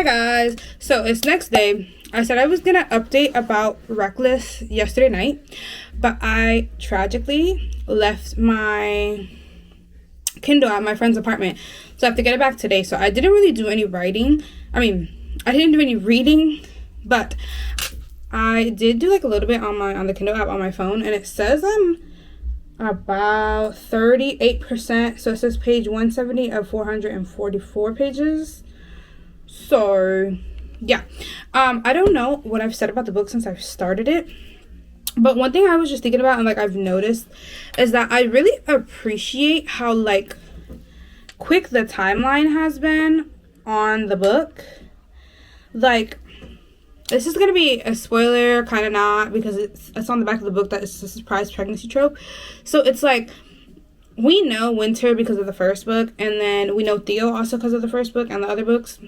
Hi guys, so it's next day. I said I was gonna update about Reckless yesterday night, but I tragically left my Kindle at my friend's apartment, so I have to get it back today. So I didn't really do any writing. I didn't do any reading, but I did do like a little bit on the Kindle app on my phone, and it says I'm about 38%. So it says page 170 of 444 pages. So yeah, I don't know what I've said about the book since I've started it, but one thing I was just thinking about and like I've noticed is that I really appreciate how like quick the timeline has been on the book. Like, this is gonna be a spoiler, kind of not, because it's on the back of the book that it's a surprise pregnancy trope. So it's like, we know Winter because of the first book, and then we know Theo also because of the first book and the other books.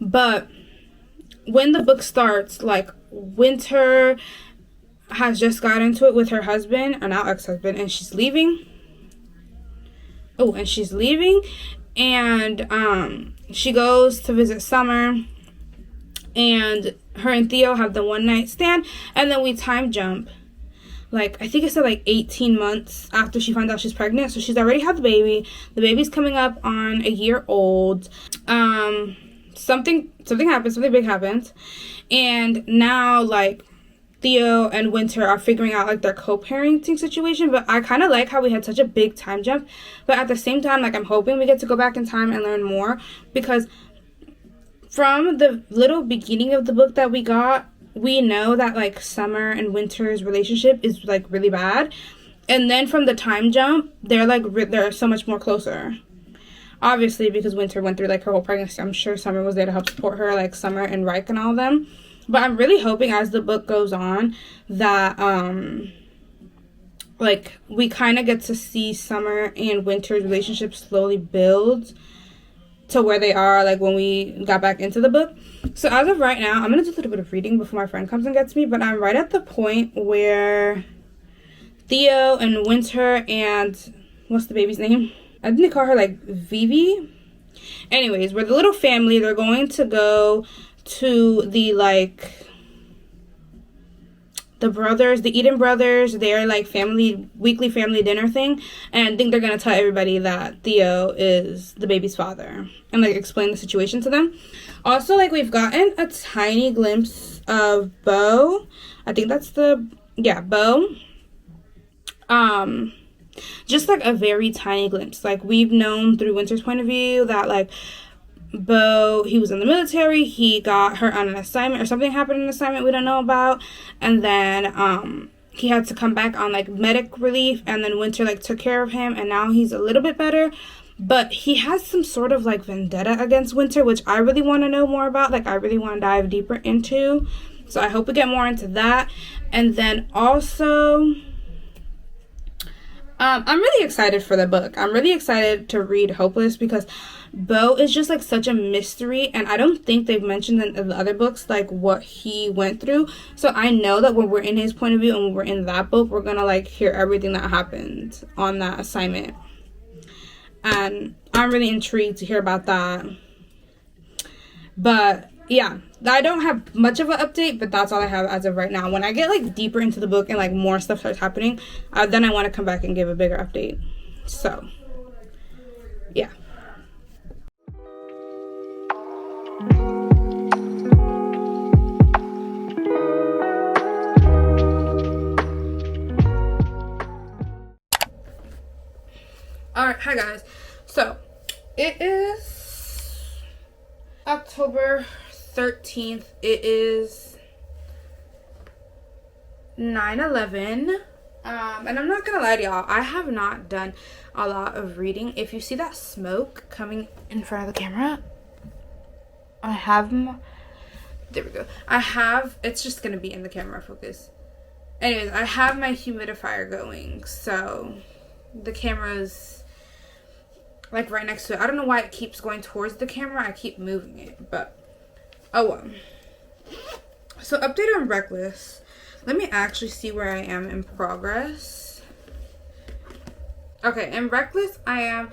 But when the book starts, like, Winter has just got into it with her husband, or now ex-husband, and she's leaving. And she goes to visit Summer, and her and Theo have the one night stand, and then we time jump. Like, I think it said like 18 months after she finds out she's pregnant. So she's already had the baby. The baby's coming up on a year old. Something happens, something big happens. And now, like, Theo and Winter are figuring out, like, their co-parenting situation. But I kind of like how we had such a big time jump. But at the same time, like, I'm hoping we get to go back in time and learn more. Because from the little beginning of the book that we got, we know that, like, Summer and Winter's relationship is, like, really bad. And then from the time jump, they're so much more closer. Obviously, because Winter went through, like, her whole pregnancy. I'm sure Summer was there to help support her, like, Summer and Reich and all of them. But I'm really hoping as the book goes on that, like, we kind of get to see Summer and Winter's relationship slowly build to where they are, like, when we got back into the book. So as of right now, I'm going to do a little bit of reading before my friend comes and gets me, but I'm right at the point where Theo and Winter and, what's the baby's name? I think they call her, like, Vivi. Anyways, we're the little family. They're going to go to the, like, the Eden brothers, their, like, weekly family dinner thing, and I think they're gonna tell everybody that Theo is the baby's father and, like, explain the situation to them. Also, like, we've gotten a tiny glimpse of Bo. I think that's Bo. Just, like, a very tiny glimpse. Like, we've known through Winter's point of view that, like, Bo, he was in the military, he got hurt on an assignment, or something happened on an assignment we don't know about, and then he had to come back on, like, medic relief, and then Winter, like, took care of him, and now he's a little bit better. But he has some sort of, like, vendetta against Winter, which I really want to know more about. Like, I really want to dive deeper into, so I hope we get more into that. And then also, I'm really excited for the book. I'm really excited to read Hopeless because Bo is just, like, such a mystery, and I don't think they've mentioned in the other books, like, what he went through. So I know that when we're in his point of view and when we're in that book, we're gonna, like, hear everything that happened on that assignment. And I'm really intrigued to hear about that. But yeah, I don't have much of an update, but that's all I have as of right now. When I get, like, deeper into the book and, like, more stuff starts happening, then I want to come back and give a bigger update. So yeah. Alright, hi guys. So it is October 13th. It is 9/11. And I'm not gonna lie to y'all, I have not done a lot of reading. If you see that smoke coming in front of the camera, there we go. It's just gonna be in the camera focus. Anyways, I have my humidifier going, so the camera's, like, right next to it. I don't know why it keeps going towards the camera. I keep moving it, but oh well. So update on Reckless. Let me actually see where I am in progress. Okay, in Reckless, I am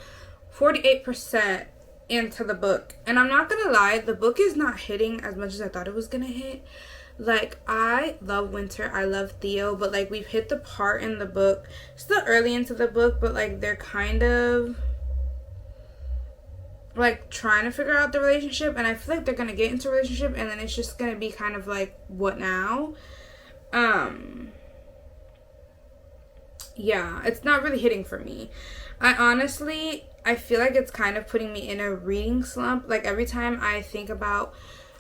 48% into the book. And I'm not gonna lie, the book is not hitting as much as I thought it was gonna hit. Like, I love Winter, I love Theo, but like we've hit the part in the book, still early into the book, but like they're kind of like trying to figure out the relationship, and I feel like they're gonna get into a relationship and then it's just gonna be kind of like, what now? Yeah, it's not really hitting for me. I feel like it's kind of putting me in a reading slump. Like, every time I think about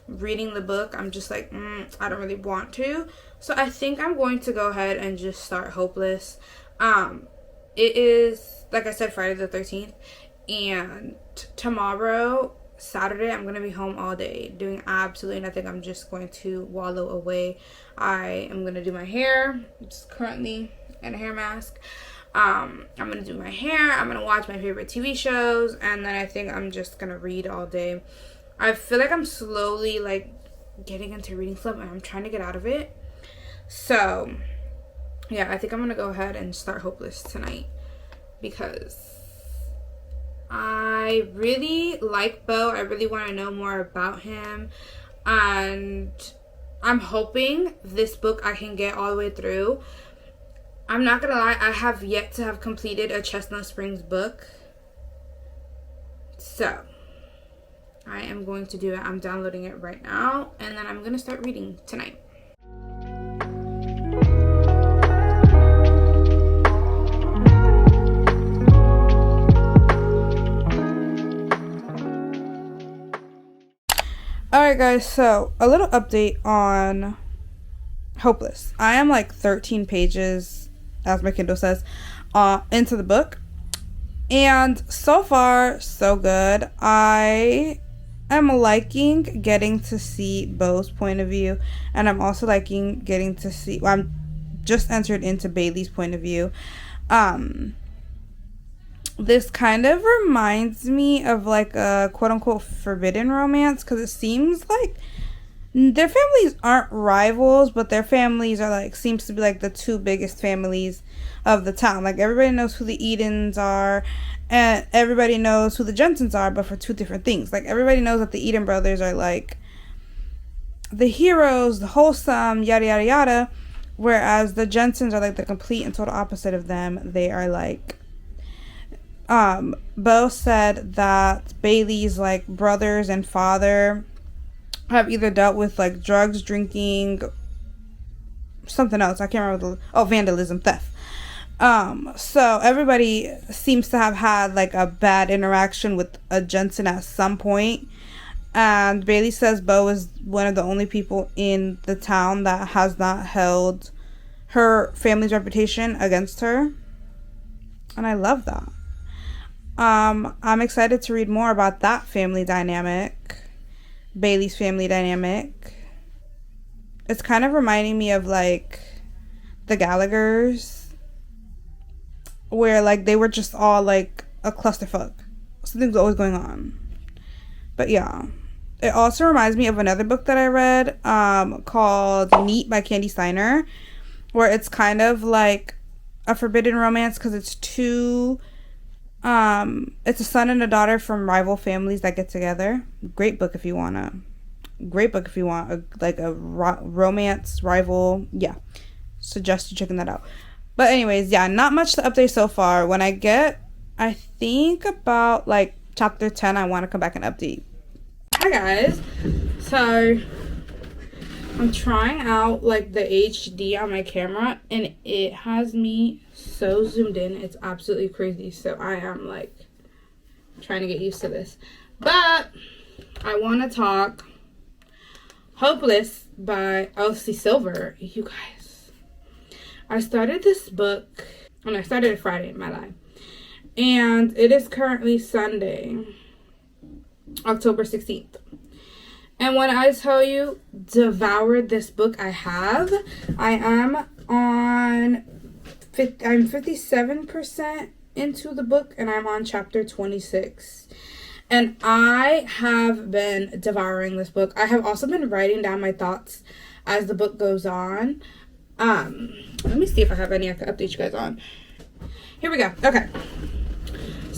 reading the book, I'm just like, I don't really want to. So I think I'm going to go ahead and just start Hopeless. It is, like I said, Friday the 13th. And tomorrow, Saturday, I'm going to be home all day doing absolutely nothing. I'm just going to wallow away. I am going to do my hair. I'm just currently in a hair mask. I'm going to do my hair. I'm going to watch my favorite TV shows. And then I think I'm just going to read all day. I feel like I'm slowly, like, getting into reading slump. And I'm trying to get out of it. So, yeah, I think I'm going to go ahead and start Hopeless tonight. Because I really like Beau. I really want to know more about him. And I'm hoping this book I can get all the way through. I'm not gonna lie, I have yet to have completed a Chestnut Springs book. So, I am going to do it. I'm downloading it right now. And then I'm gonna start reading tonight. Alright guys, so a little update on Hopeless. I am like 13 pages, as my Kindle says, into the book. And so far, so good. I am liking getting to see Beau's point of view. And I'm also liking getting to see, well, I'm just entered into Bailey's point of view. This kind of reminds me of like a quote-unquote forbidden romance, because it seems like their families aren't rivals, but their families are like, seems to be like the two biggest families of the town. Like, everybody knows who the Edens are, and everybody knows who the Jensens are, but for two different things. Like, everybody knows that the Eden brothers are like the heroes, the wholesome, yada yada yada, whereas the Jensens are like the complete and total opposite of them. They are like, Beau said that Bailey's like brothers and father have either dealt with like drugs, drinking, something else. I can't remember vandalism, theft. So everybody seems to have had like a bad interaction with a Jensen at some point. And Bailey says Beau is one of the only people in the town that has not held her family's reputation against her. And I love that. I'm excited to read more about that family dynamic, Bailey's family dynamic. It's kind of reminding me of like the Gallaghers, where like they were just all like a clusterfuck. Something's always going on. But yeah, it also reminds me of another book that I read called Neat by Candy Steiner, where it's kind of like a forbidden romance because it's two it's a son and a daughter from rival families that get together. Great book if you want a romance rival. Yeah, suggest you checking that out. But anyways, yeah, not much to update so far. When I think about like chapter 10, I want to come back and update. Hi guys, so I'm trying out like the HD on my camera, and it has me so zoomed in. It's absolutely crazy. So I am like trying to get used to this. But I want to talk Hopeless by Elsie Silver. You guys, I started this book, and I started it Friday in my life. And it is currently Sunday, October 16th. And when I tell you, devoured this book, I am on, I'm 57% into the book, and I'm on chapter 26. And I have been devouring this book. I have also been writing down my thoughts as the book goes on. Let me see if I have any I can update you guys on. Here we go. Okay.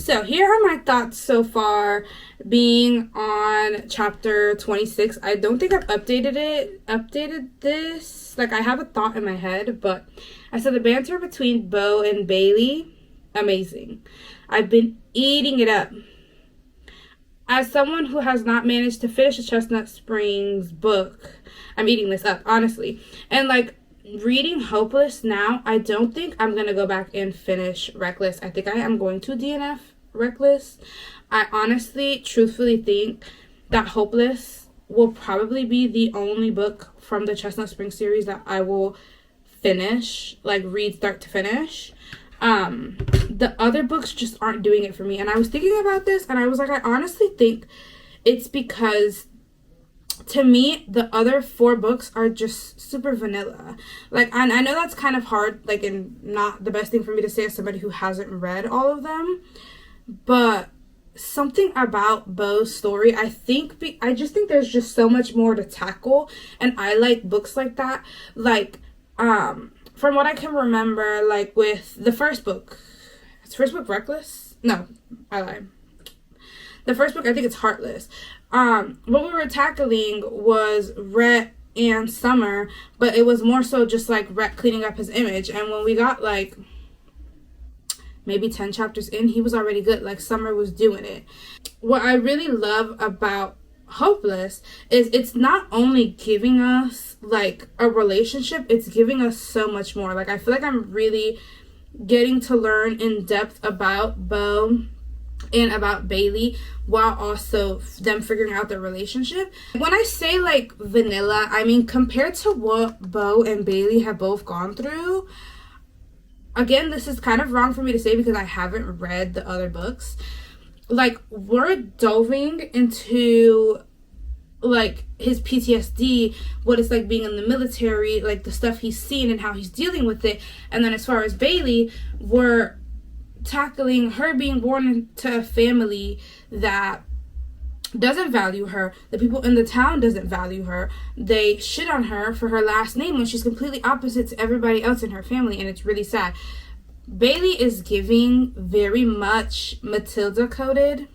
So here are my thoughts so far, being on chapter 26. I don't think I've updated this. Like, I have a thought in my head, but I said the banter between Bo and Bailey, amazing. I've been eating it up. As someone who has not managed to finish a Chestnut Springs book, I'm eating this up, honestly. And, like, reading Hopeless now, I don't think I'm going to go back and finish Reckless. I think I am going to DNF Reckless. I honestly, truthfully think that Hopeless will probably be the only book from the Chestnut Springs series that I will finish, like, read start to finish. The other books just aren't doing it for me. And I was thinking about this, and I was like, I honestly think it's because, to me, the other 4 books are just super vanilla. Like, and I know that's kind of hard, like, and not the best thing for me to say as somebody who hasn't read all of them, but something about Bo's story, I just think there's just so much more to tackle, and I like books like that. Like, from what I can remember, like, with the first book, Reckless? No, I lied. The first book, I think it's Heartless. What we were tackling was Rhett and Summer, but it was more so just, like, Rhett cleaning up his image. And when we got, like, maybe 10 chapters in, he was already good. Like, Summer was doing it. What I really love about Hopeless is it's not only giving us, like, a relationship, it's giving us so much more. Like, I feel like I'm really getting to learn in depth about Bo and about Bailey, while also them figuring out their relationship. When I say, like, vanilla, I mean compared to what Bo and Bailey have both gone through. Again, this is kind of wrong for me to say because I haven't read the other books. Like, we're delving into, like, his PTSD, what it's like being in the military, like, the stuff he's seen and how he's dealing with it. And then as far as Bailey, we're tackling her being born into a family that doesn't value her. The people in the town doesn't value her. They shit on her for her last name when she's completely opposite to everybody else in her family, and it's really sad. Bailey is giving very much Matilda coded.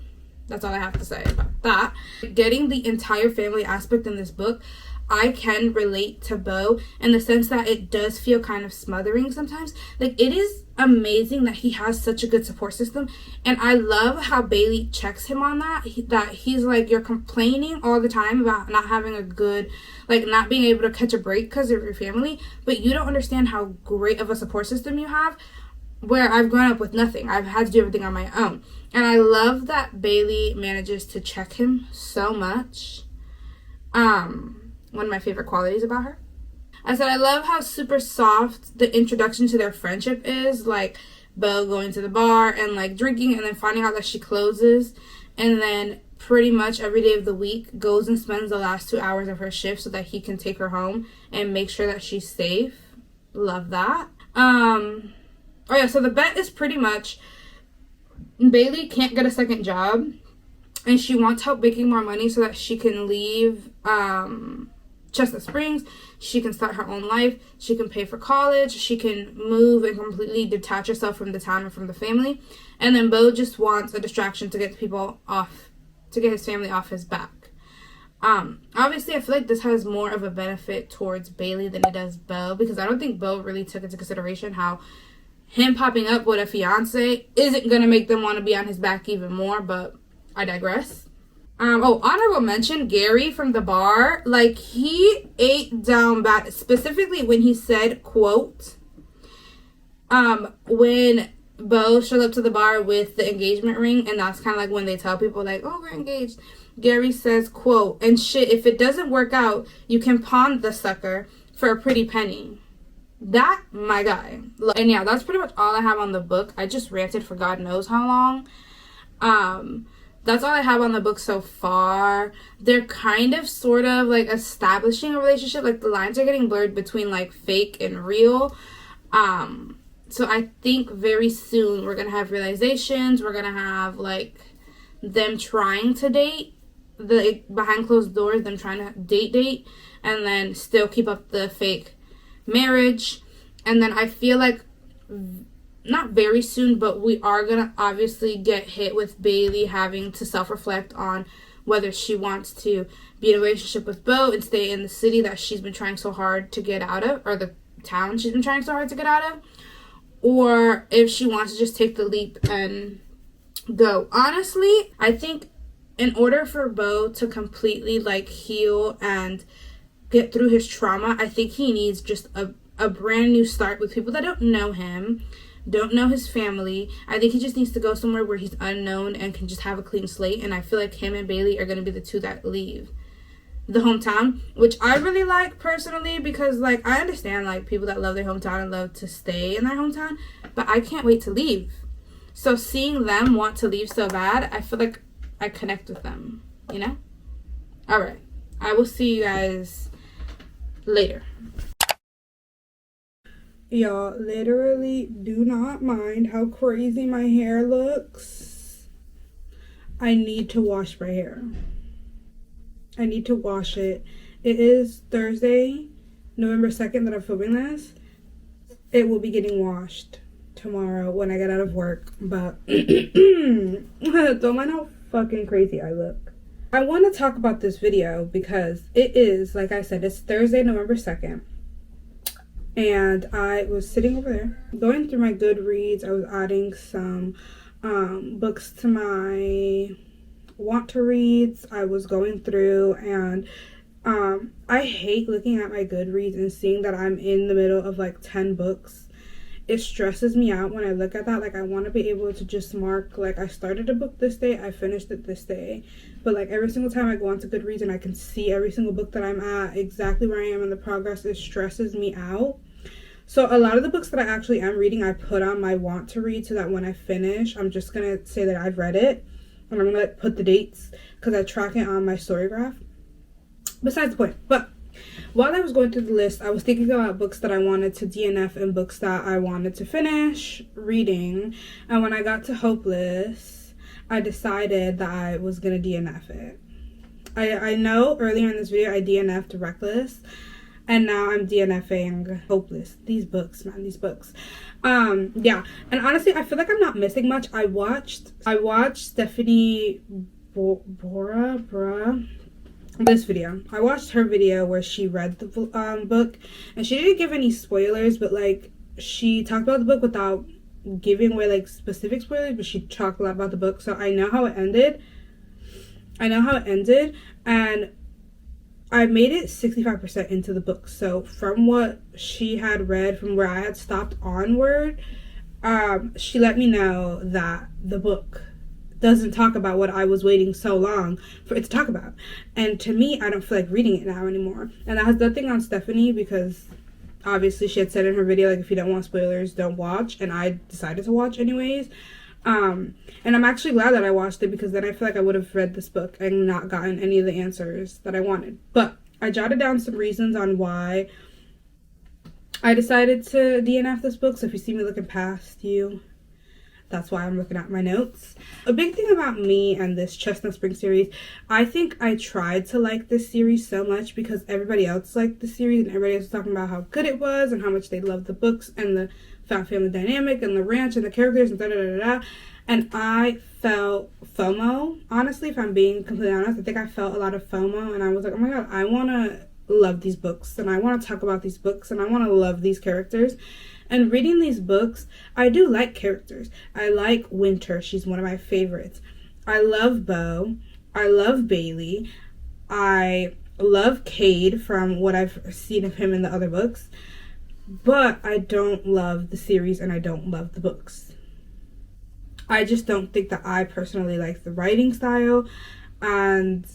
That's all I have to say about that. Getting the entire family aspect in this book, I can relate to Bo in the sense that it does feel kind of smothering sometimes. Like, it is amazing that he has such a good support system, and I love how Bailey checks him on that. That he's like, you're complaining all the time about not having a good, like, not being able to catch a break because of your family, but you don't understand how great of a support system you have, where I've grown up with nothing. I've had to do everything on my own. And I love that Bailey manages to check him so much. One of my favorite qualities about her. I said I love how super soft the introduction to their friendship is. Like, Bo going to the bar and, like, drinking and then finding out that she closes. And then pretty much every day of the week goes and spends the last 2 hours of her shift so that he can take her home and make sure that she's safe. Love that. Oh yeah, so the bet is pretty much Bailey can't get a second job, and she wants help making more money so that she can leave Chestnut Springs. She can start her own life. She can pay for college. She can move and completely detach herself from the town and from the family. And then Bo just wants a distraction to get people off, to get his family off his back. Obviously, I feel like this has more of a benefit towards Bailey than it does Bo, because I don't think Bo really took into consideration how him popping up with a fiance isn't going to make them want to be on his back even more, but I digress. Honorable mention, Gary from the bar. Like, he ate down bad, specifically when he said, quote, when Bo showed up to the bar with the engagement ring, and that's kind of like when they tell people, like, oh, we're engaged. Gary says, quote, and shit, if it doesn't work out, you can pawn the sucker for a pretty penny. That, my guy. And yeah, that's pretty much all I have on the book. I just ranted for God knows how long. That's all I have on the book so far. They're kind of sort of like establishing a relationship. Like, the lines are getting blurred between, like, fake and real. So I think very soon we're going to have realizations. We're going to have, like, them trying to date. The behind closed doors, them trying to date. And then still keep up the fake marriage. And then I feel like not very soon, but we are gonna obviously get hit with Bailey having to self-reflect on whether she wants to be in a relationship with Bo and stay in the city that she's been trying so hard to get out of, or the town she's been trying so hard to get out of, or if she wants to just take the leap and go. Honestly, I think in order for Bo to completely like heal and get through his trauma, I think he needs just a brand new start with people that don't know him, don't know his family. I think he just needs to go somewhere where he's unknown and can just have a clean slate. And I feel like him and Bailey are going to be the two that leave the hometown, which I really like personally, because like I understand like people that love their hometown and love to stay in their hometown, but I can't wait to leave. So seeing them want to leave so bad, I feel like I connect with them, you know? All right. I will see you guys later. Y'all, literally do not mind how crazy my hair looks. I need to wash my hair. I need to wash it. It is Thursday, November 2nd that I'm filming this. It will be getting washed tomorrow when I get out of work. But don't mind how fucking crazy I look. I want to talk about this video because it is, like I said, it's Thursday, November 2nd. And I was sitting over there going through my Goodreads. I was adding some books to my want to reads. I was going through, and I hate looking at my Goodreads and seeing that I'm in the middle of like 10 books. It stresses me out when I look at that. Like, I want to be able to just mark, like, I started a book this day, I finished it this day. But like every single time I go onto Goodreads and I can see every single book that I'm at, exactly where I am in the progress, it stresses me out. So a lot of the books that I actually am reading, I put on my want to read so that when I finish, I'm just going to say that I've read it. And I'm going to like, put the dates because I track it on my story graph. Besides the point. But while I was going through the list, I was thinking about books that I wanted to DNF and books that I wanted to finish reading. And when I got to Hopeless, I decided that I was going to DNF it. I know earlier in this video I DNF'd Reckless. And now I'm DNFing Hopeless. These books, man, these books. Yeah. And honestly, I feel like I'm not missing much. I watched Stephanie Bora this video. I watched her video where she read the book, and she didn't give any spoilers, but like she talked about the book without giving away like specific spoilers, but she talked a lot about the book. So I know how it ended. And I made it 65% into the book. So from what she had read, from where I had stopped onward, she let me know that the book doesn't talk about what I was waiting so long for it to talk about. And to me, I don't feel like reading it now anymore. And that has nothing on Stephanie, because obviously she had said in her video, like, if you don't want spoilers, don't watch. And I decided to watch anyways. And I'm actually glad that I watched it, because then I feel like I would have read this book and not gotten any of the answers that I wanted. But I jotted down some reasons on why I decided to DNF this book. So if you see me looking past you, that's why I'm looking at my notes. A big thing about me and this Chestnut Spring series, I think I tried to like this series so much because everybody else liked the series and everybody else was talking about how good it was and how much they loved the books and the found family dynamic and the ranch and the characters and da-da-da-da-da. And I felt FOMO. Honestly, if I'm being completely honest, I think I felt a lot of FOMO, and I was like, oh my god, I want to love these books, and I want to talk about these books, and I want to love these characters. And reading these books, I do like characters. I like Winter. She's one of my favorites. I love Bo. I love Bailey. I love Cade from what I've seen of him in the other books. But I don't love the series and I don't love the books. I just don't think that I personally like the writing style. And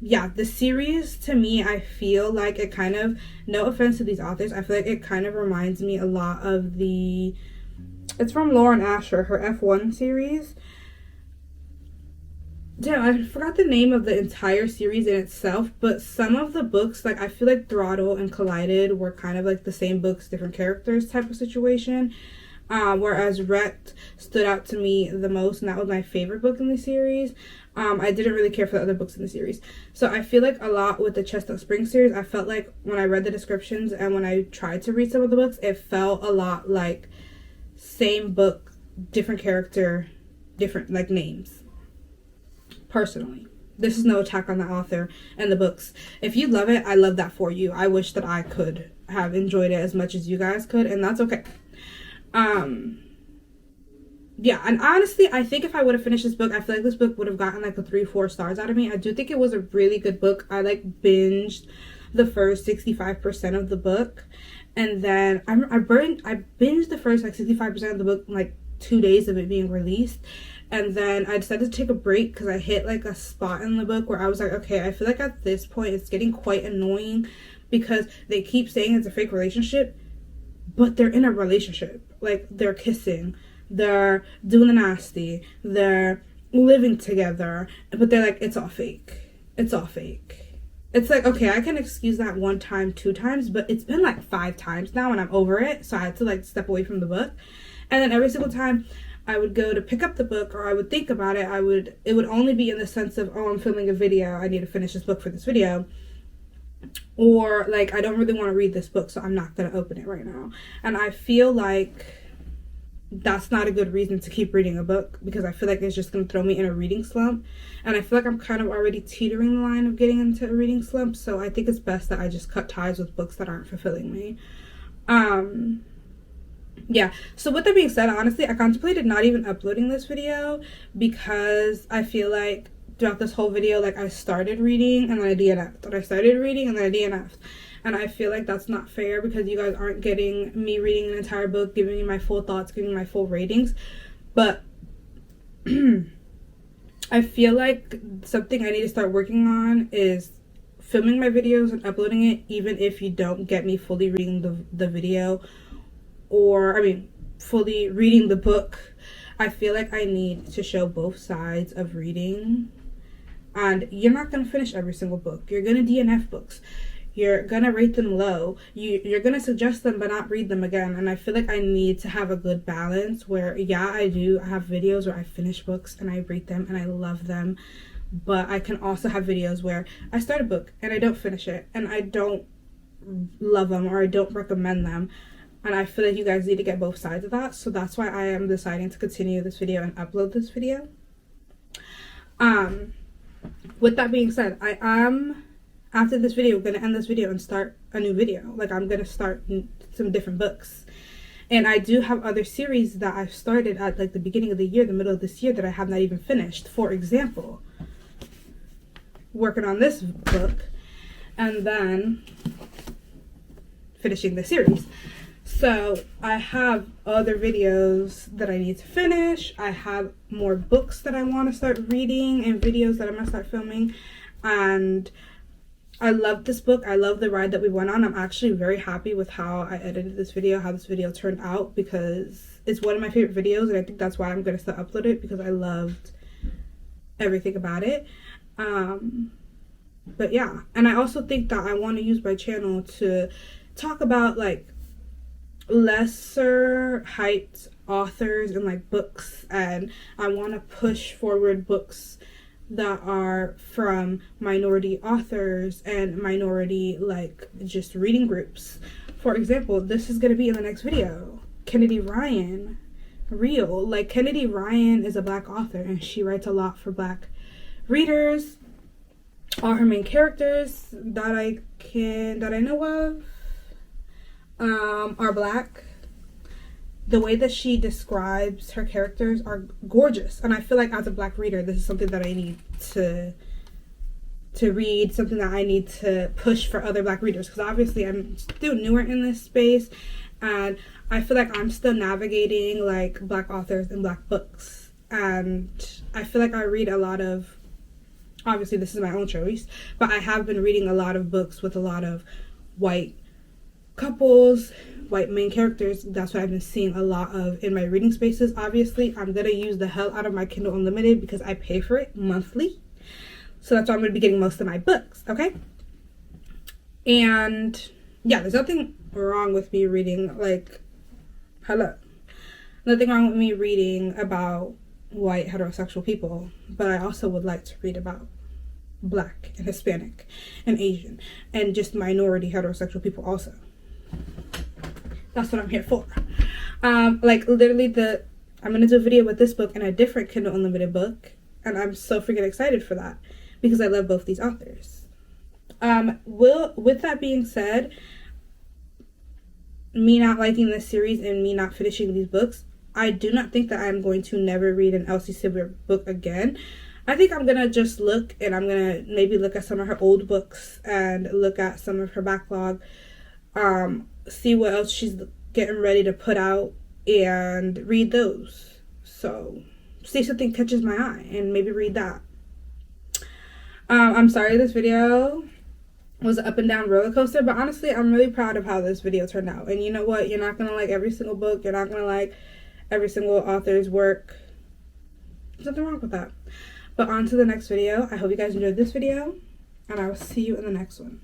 yeah, the series to me, I feel like it kind of, no offense to these authors, I feel like it kind of reminds me a lot of it's from Lauren Asher, her F1 series. Damn, I forgot the name of the entire series in itself, but some of the books, like I feel like Throttle and Collided were kind of like the same books, different characters type of situation. Whereas Wrecked stood out to me the most, and that was my favorite book in the series. I didn't really care for the other books in the series. So I feel like a lot with the Chestnut Spring series, I felt like when I read the descriptions and when I tried to read some of the books, it felt a lot like same book, different character, different like names. Personally, this is no attack on the author and the books. If you love it, I love that for you. I wish that I could have enjoyed it as much as you guys could, and that's okay. Yeah, and honestly, I think if I would have finished this book, I feel like this book would have gotten like a 3-4 stars out of me. I do think it was a really good book. I like binged the first 65% of the book, and then I binged the first like 65% of the book in like 2 days of it being released, and then I decided to take a break because I hit like a spot in the book where I was like, okay, I feel like at this point it's getting quite annoying because they keep saying it's a fake relationship, but they're in a relationship. Like, they're kissing, they're doing the nasty, they're living together, but they're like, it's all fake. It's all fake. It's like, okay, I can excuse that 1 time, 2 times, but it's been like 5 times now and I'm over it. So I had to like step away from the book. And then every single time I would go to pick up the book or I would think about it, it would only be in the sense of, oh, I'm filming a video, I need to finish this book for this video. Or like, I don't really want to read this book, so I'm not going to open it right now. And I feel like that's not a good reason to keep reading a book, because I feel like it's just going to throw me in a reading slump. And I feel like I'm kind of already teetering the line of getting into a reading slump. So I think it's best that I just cut ties with books that aren't fulfilling me. Yeah, so with that being said, honestly, I contemplated not even uploading this video because I feel like throughout this whole video, like, I started reading and then I DNF'd, and I started reading and then I DNF'd. And I feel like that's not fair because you guys aren't getting me reading an entire book, giving me my full thoughts, giving me my full ratings. But I feel like something I need to start working on is filming my videos and uploading it, even if you don't get me fully reading the video, or, I mean, fully reading the book. I feel like I need to show both sides of reading. And you're not going to finish every single book. You're going to DNF books. You're going to rate them low. You're going to suggest them but not read them again. And I feel like I need to have a good balance where, yeah, I have videos where I finish books and I rate them and I love them. But I can also have videos where I start a book and I don't finish it and I don't love them or I don't recommend them. And I feel like you guys need to get both sides of that. So that's why I am deciding to continue this video and upload this video. With that being said, I am, after this video, going to end this video and start a new video. Like, I'm going to start some different books. And I do have other series that I've started at like the beginning of the year, the middle of this year, that I have not even finished. For example, working on this book and then finishing the series. So I have other videos that I need to finish. I have more books that I want to start reading and videos that I'm going to start filming. And I love this book. I love the ride that we went on. I'm actually very happy with how I edited this video, how this video turned out, because it's one of my favorite videos. And I think that's why I'm going to still upload it, because I loved everything about it. But yeah, and I also think that I want to use my channel to talk about like lesser hyped authors and like books, and I want to push forward books that are from minority authors and minority like just reading groups. For example, this is going to be in the next video. Kennedy Ryan, Real. Like, Kennedy Ryan is a Black author and she writes a lot for Black readers. All her main characters that I know of are Black. The way that she describes her characters are gorgeous, and I feel like as a Black reader, this is something that I need to read, something that I need to push for other Black readers, because obviously I'm still newer in this space, and I feel like I'm still navigating like Black authors and Black books, and I feel like I read a lot of, obviously this is my own choice, but I have been reading a lot of books with a lot of white couples, white main characters. That's what I've been seeing a lot of in my reading spaces. Obviously, I'm gonna use the hell out of my Kindle Unlimited because I pay for it monthly. So that's why I'm gonna be getting most of my books, okay? And yeah, there's nothing wrong with me reading, like, nothing wrong with me reading about white heterosexual people, but I also would like to read about Black and Hispanic and Asian and just minority heterosexual people also. That's what I'm here for. Like literally I'm gonna do a video with this book and a different Kindle Unlimited book, and I'm so freaking excited for that because I love both these authors. With that being said, me not liking this series and me not finishing these books, I do not think that I'm going to never read an Elsie Sibler book again. I think I'm gonna just look, and I'm gonna maybe look at some of her old books and look at some of her backlog, see what else she's getting ready to put out and read those. So see if something catches my eye and maybe read that. I'm sorry this video was an up and down roller coaster, but honestly I'm really proud of how this video turned out. And you know what, you're not gonna like every single book, you're not gonna like every single author's work. There's nothing wrong with that. But on to the next video. I hope you guys enjoyed this video, and I will see you in the next one.